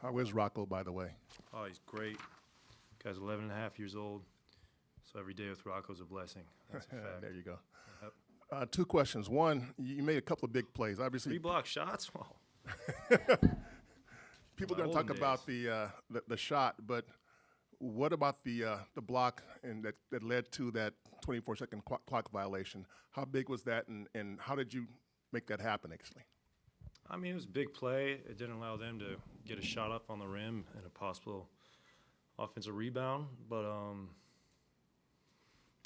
How is Rocco, by the way? Oh, he's great. Guy's 11 and a half years old. So every day with Rocco's a blessing. That's a fact. There you go. Yep. Two questions. One, you made a couple of big plays. Obviously, 3 block shots? Wow. people are My going to talk olden about days. the shot, but what about the block and that led to that 24-second clock violation? How big was that, and how did you make that happen, actually? I mean, it was a big play. It didn't allow them to get a shot up on the rim and a possible offensive rebound. But,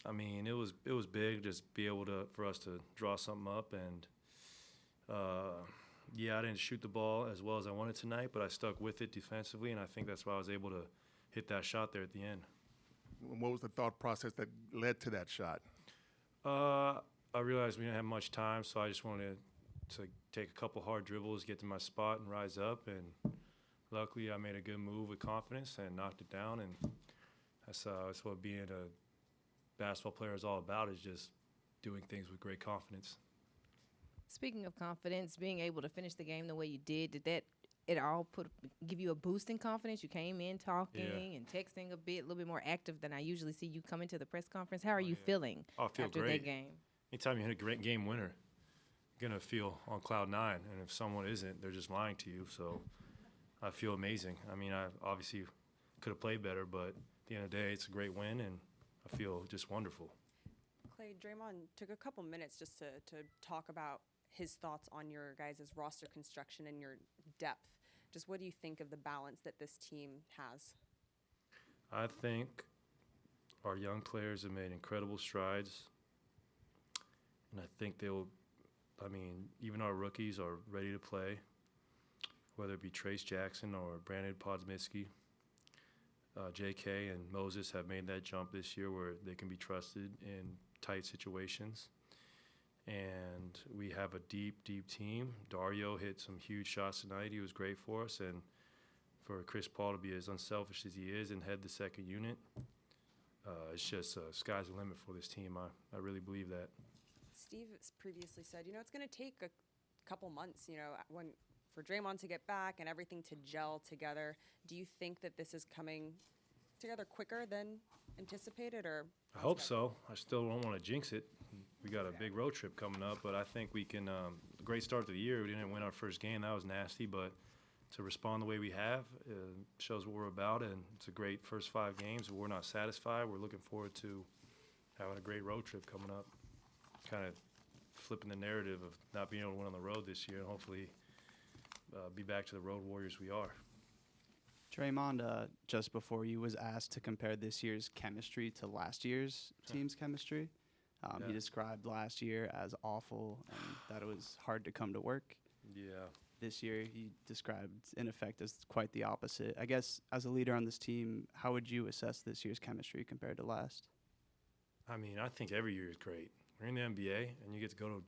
I mean, it was big just be able for us to draw something up. And, yeah, I didn't shoot the ball as well as I wanted tonight, but I stuck with it defensively, and I think that's why I was able to hit that shot there at the end. What was the thought process that led to that shot? I realized we didn't have much time, so I just wanted to take a couple hard dribbles, get to my spot, and rise up. And luckily, I made a good move with confidence and knocked it down. And that's what being a basketball player is all about, is just doing things with great confidence. Speaking of confidence, being able to finish the game the way you did that it all give you a boost in confidence? You came in talking and texting a little bit more active than I usually see you come into the press conference. How are you feeling I feel after great. that game? Anytime you hit a great game winner, you're going to feel on cloud 9. And if someone isn't, they're just lying to you. So I feel amazing. I mean, I obviously could have played better, but at the end of the day, it's a great win, and I feel just wonderful. Klay, Draymond took a couple minutes just to talk about his thoughts on your guys' roster construction and your depth. Just what do you think of the balance that this team has? I think our young players have made incredible strides, and I think even our rookies are ready to play, whether it be Trace Jackson or Brandon Podziemski. JK and Moses have made that jump this year where they can be trusted in tight situations. And we have a deep, deep team. Dario hit some huge shots tonight. He was great for us. And for Chris Paul to be as unselfish as he is and head the second unit, it's just sky's the limit for this team. I really believe that. Steve has previously said, it's going to take a couple months, for Draymond to get back and everything to gel together. Do you think that this is coming together quicker than anticipated, or? I hope so. I still don't want to jinx it. We got a big road trip coming up, but I think we can. Great start to the year. We didn't win our first game. That was nasty, but to respond the way we have shows what we're about, and it's a great first 5 games. We're not satisfied. We're looking forward to having a great road trip coming up, kind of flipping the narrative of not being able to win on the road this year, and hopefully be back to the road warriors we are. Draymond, just before you, was asked to compare this year's chemistry to last year's team's chemistry. He described last year as awful and that it was hard to come to work. Yeah. This year he described, in effect, as quite the opposite. I guess, as a leader on this team, how would you assess this year's chemistry compared to last? I mean, I think every year is great. We're in the NBA, and you get to go to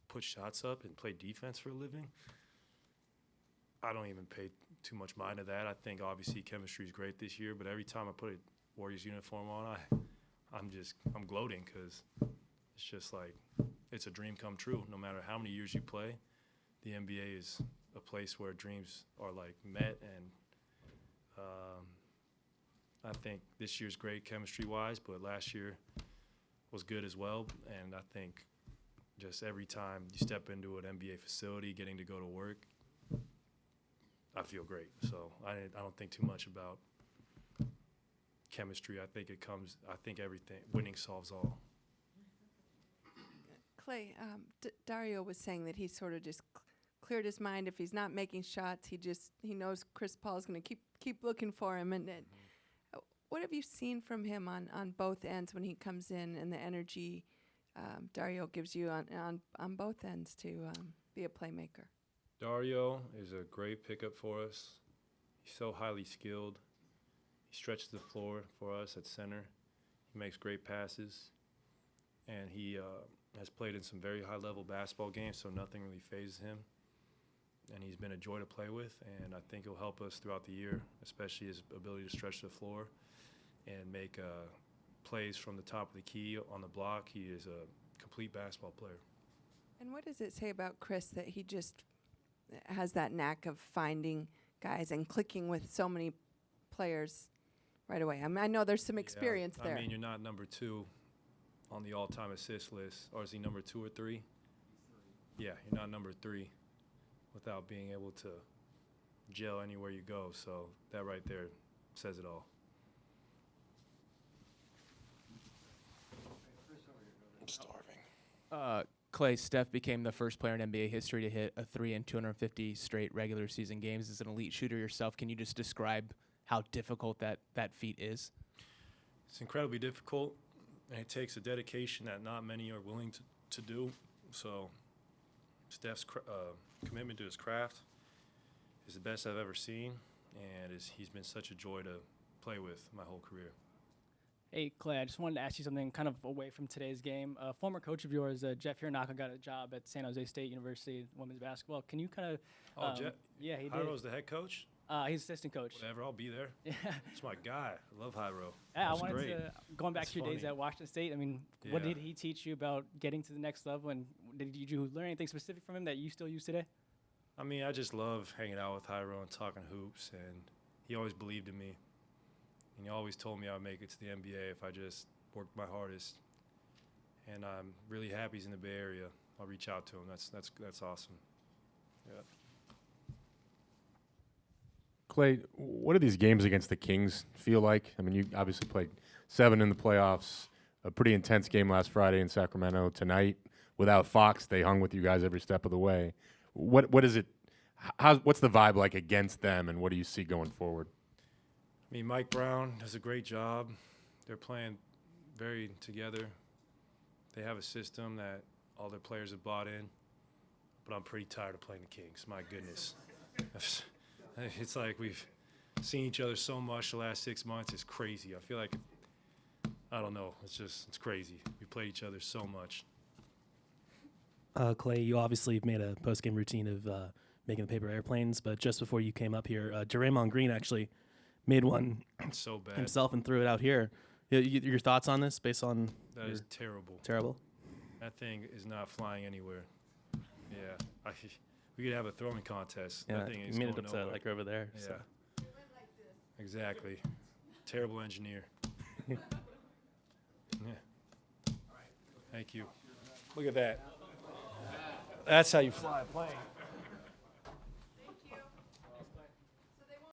put shots up and play defense for a living. I don't even pay too much mind to that. I think, obviously, chemistry is great this year, but every time I put a Warriors uniform on, I'm gloating, because it's just like it's a dream come true. No matter how many years you play, the NBA is a place where dreams are like met, and I think this year's great chemistry-wise, but last year was good as well. And I think just every time you step into an NBA facility, getting to go to work, I feel great. So I don't think too much about chemistry. I think everything, winning solves all. Klay, Dario was saying that he sort of just cleared his mind. If he's not making shots, he knows Chris Paul's going to keep looking for him. And what have you seen from him on both ends when he comes in, and the energy Dario gives you on both ends to be a playmaker? Dario is a great pickup for us. He's so highly skilled. He stretches the floor for us at center. He makes great passes. And he has played in some very high-level basketball games, so nothing really phases him. And he's been a joy to play with, and I think he'll help us throughout the year, especially his ability to stretch the floor and make plays from the top of the key on the block. He is a complete basketball player. And what does it say about Chris that he just has that knack of finding guys and clicking with so many players right away? I mean, I know there's some experience there. I mean, you're not number 2 on the all-time assist list, or is he number 2 or 3? Yeah, you're not number 3 without being able to gel anywhere you go. So that right there says it all. I'm starving. Klay, Steph became the first player in NBA history to hit a 3 in 250 straight regular season games. As an elite shooter yourself, can you just describe how difficult that feat is? It's incredibly difficult, and it takes a dedication that not many are willing to do. So Steph's commitment to his craft is the best I've ever seen, and he's been such a joy to play with my whole career. Hey, Klay, I just wanted to ask you something kind of away from today's game. A former coach of yours, Jeff Hironaka, got a job at San Jose State University women's basketball. Can you kind of Jeff? Yeah, he did. Hyro's the head coach? He's assistant coach. Whatever, I'll be there. Yeah. It's my guy. I love Hyro. Yeah, I That's wanted great. to, going back That's to your days funny. at Washington State, I mean, what Yeah. did he teach you about getting to the next level, and did you learn anything specific from him that you still use today? I mean, I just love hanging out with Hyro and talking hoops, and he always believed in me. And he always told me I'd make it to the NBA if I just worked my hardest. And I'm really happy he's in the Bay Area. I'll reach out to him. That's awesome. Yeah. Klay, what do these games against the Kings feel like? I mean, you obviously played 7 in the playoffs, a pretty intense game last Friday in Sacramento. Tonight, without Fox, they hung with you guys every step of the way. What is it? What's the vibe like against them, and what do you see going forward? I mean, Mike Brown does a great job. They're playing very together. They have a system that all their players have bought in. But I'm pretty tired of playing the Kings. My goodness. It's like we've seen each other so much the last 6 months. It's crazy. I feel like, I don't know. It's crazy. We play each other so much. Klay, you obviously made a post-game routine of making the paper airplanes, but just before you came up here, Draymond Green actually made one It's so bad. himself and threw it out here. Your thoughts on this based on That your is terrible. terrible? That thing is not flying anywhere. Yeah. We could have a throwing contest. Yeah, That thing is you made going it up to nowhere. like over there. Yeah. So. Exactly. Terrible engineer. Yeah. Thank you. Look at that. That's how you fly a plane.